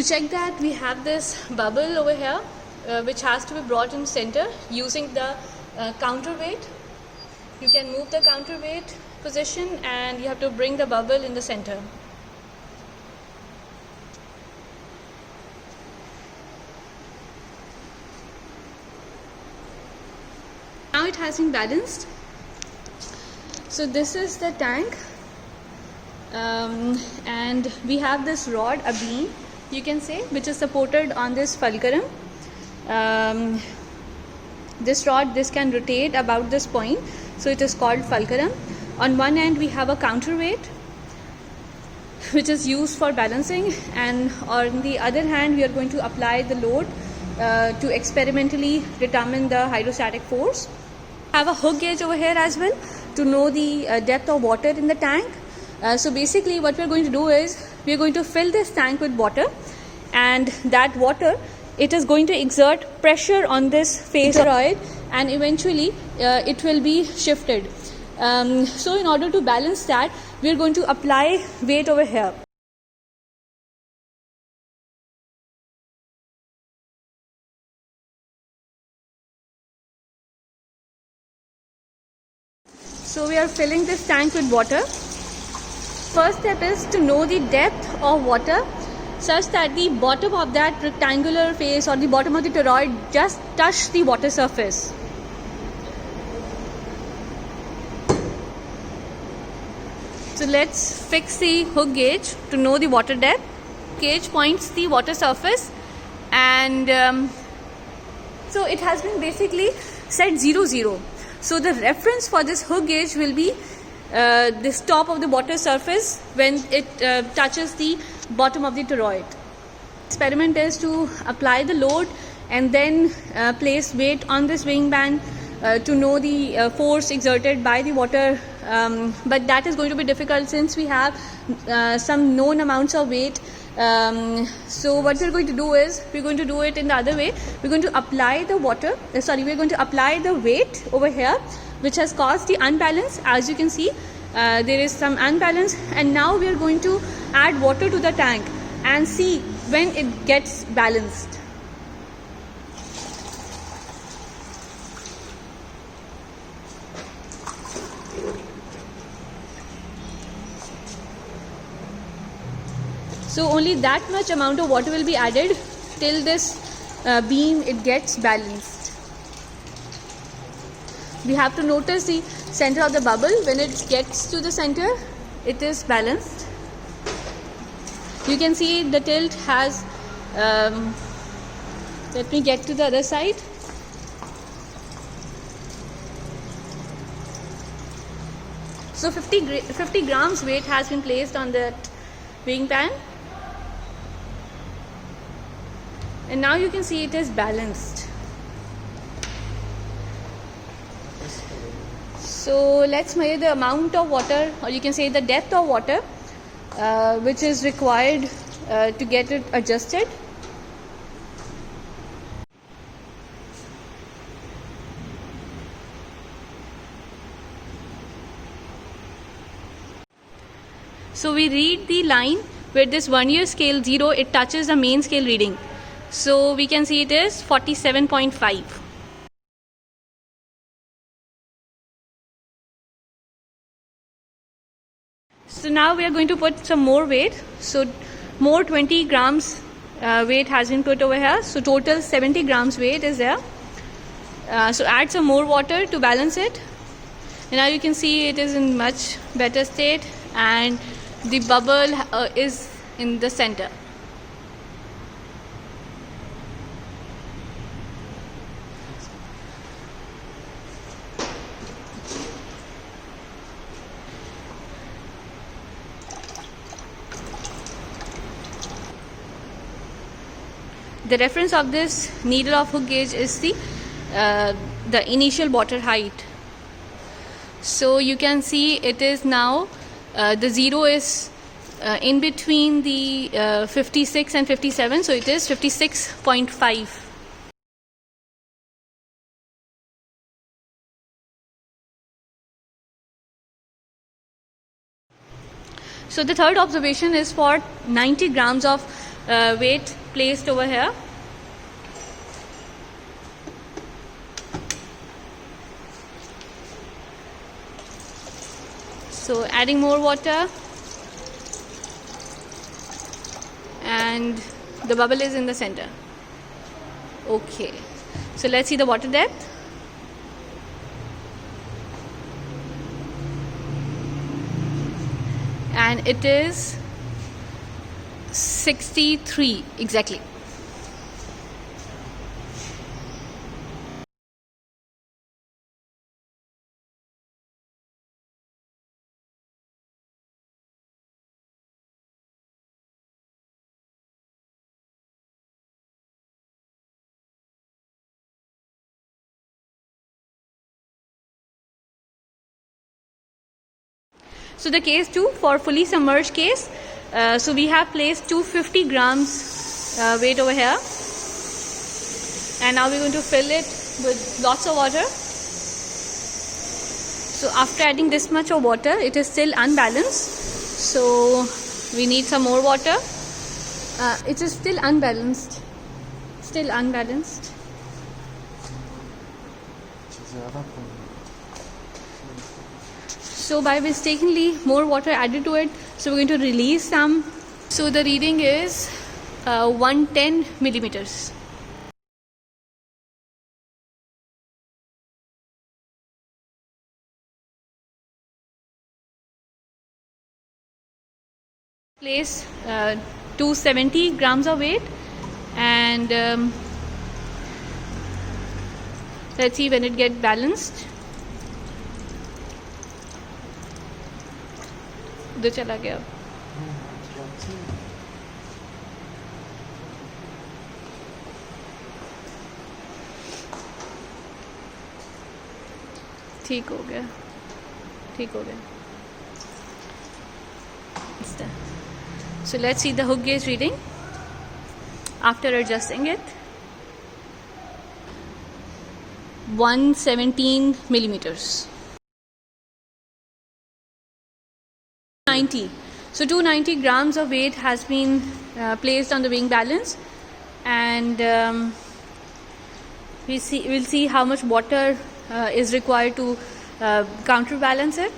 To check that, we have this bubble over here which has to be brought in center using the counterweight. You can move the counterweight position and you have to bring the bubble in the center. Now it has been balanced. So this is the tank, and we have this rod, a beam you can say, which is supported on this fulcrum. This rod, this can rotate about this point, so it is called fulcrum. On one end we have a counterweight which is used for balancing, and on the other hand we are going to apply the load to experimentally determine the hydrostatic force. I have a hook gauge over here as well to know the depth of water in the tank. So basically what we are going to do is we are going to fill this tank with water, and that water, it is going to exert pressure on this phase toroid, and eventually it will be shifted. So in order to balance that, we are going to apply weight over here. So we are filling this tank with water. First step is to know the depth of water such that the bottom of that rectangular face or the bottom of the toroid just touch the water surface. So let's fix the hook gauge to know the water depth. Gauge points the water surface, and so it has been basically set 0, 0. So the reference for this hook gauge will be this top of the water surface when it touches the bottom of the toroid. Experiment is to apply the load and then place weight on this weighing band to know the force exerted by the water, but that is going to be difficult since we have some known amounts of weight. So what we're going to do is we're going to do it in the other way. We're going to apply the we're going to apply the weight over here, which has caused the unbalance. As you can see, there is some unbalance, and now we are going to add water to the tank and see when it gets balanced. So only that much amount of water will be added till this beam it gets balanced. We have to notice the center of the bubble. When it gets to the center, it is balanced. You can see the tilt has, let me get to the other side. So 50 grams weight has been placed on that weighing pan. And now you can see it is balanced. So let's measure the amount of water, or you can say the depth of water which is required to get it adjusted. So we read the line where this vernier scale 0, it touches the main scale reading. So we can see it is 47.5. So now we are going to put some more weight. So more 20 grams weight has been put over here. So total 70 grams weight is there. So add some more water to balance it. And now you can see it is in much better state, and the bubble is in the center. The reference of this needle of hook gauge is the initial water height. So you can see it is now the 0 is in between the 56 and 57, so it is 56.5. So the third observation is for 90 grams of weight placed over here. So adding more water, and the bubble is in the center. Okay, so let's see the water depth. And it is 63 exactly. So the case 2 for fully submerged case, so we have placed 250 grams weight over here, and now we're going to fill it with lots of water. So after adding this much of water, it is still unbalanced, so we need some more water. It is still unbalanced. So by mistakenly more water added to it, so we're going to release some. So the reading is 110 millimeters. Place 270 grams of weight, and let's see when it gets balanced. उधर चला गया. ठीक हो गया. It's done. So let's see the hook gauge reading after adjusting it. 117 millimeters. 90. So 290 grams of weight has been placed on the wing balance, and we'll see how much water is required to counterbalance it.